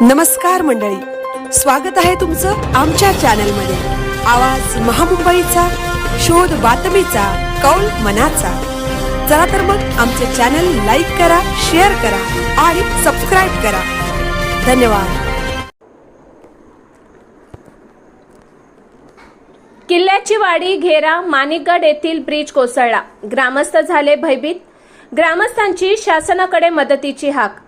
नमस्कार मंडळी, स्वागत आहे तुमचं आमच्या चॅनलमध्ये। आवाज महामुंबईचा, शोध बातमीचा, कौल मनाचा। चला तर मग आमचे चॅनल लाईक करा, शेअर करा आणि सबस्क्राइब करा। धन्यवाद। किल्ल्याची वाडी घेरा माणिकगड येथील ब्रिज कोसळला, ग्रामस्थ झाले भयभीत। ग्रामस्थांची शासनाकडे मदतीची हाक।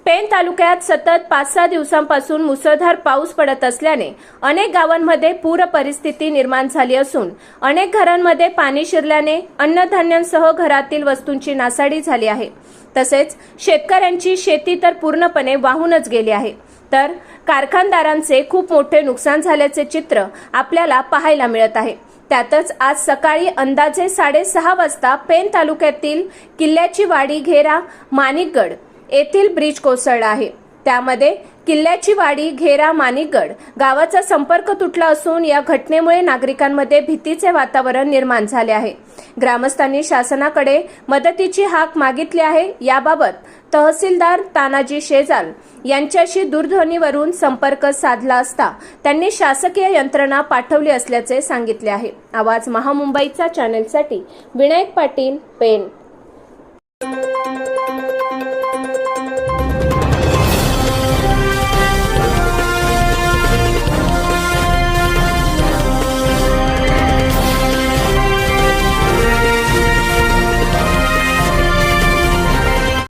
पेण तालुक्यात सतत 5-6 दिवसांपासून मुसळधार पाऊस पडत असल्याने अनेक गावांमध्ये पूर परिस्थिती निर्माण झाली असून अनेक घरांमध्ये पाणी शिरल्याने अन्नधान्यांसह घरातील वस्तूंची नासाडी झाली आहे। तसेच शेतकऱ्यांची शेती तर पूर्णपणे वाहूनच गेली आहे, तर कारखानदारांचे खूप मोठे नुकसान झाल्याचे चित्र आपल्याला पाहायला मिळत आहे। त्यातच आज सकाळी अंदाजे 6:30 वाजता पेण तालुक्यातील किल्ल्याची वाडी घेरा माणिकगड येथील ब्रिज कोसळला आहे। त्यामध्ये किल्ल्याची वाडी घेरा माणिकगड गावाचा संपर्क तुटला असून या घटनेमुळे नागरिकांमध्ये भीतीचे वातावरण निर्माण झाले आहे। ग्रामस्थांनी शासनाकडे मदतीची हाक मागितली आहे। याबाबत तहसीलदार तानाजी शेजाल यांच्याशी दूरध्वनीवरून संपर्क साधला असता त्यांनी शासकीय यंत्रणा पाठवली असल्याचे सांगितले आहे। आवाज महामुंबईचा चॅनलसाठी विनायक पाटील, पेण।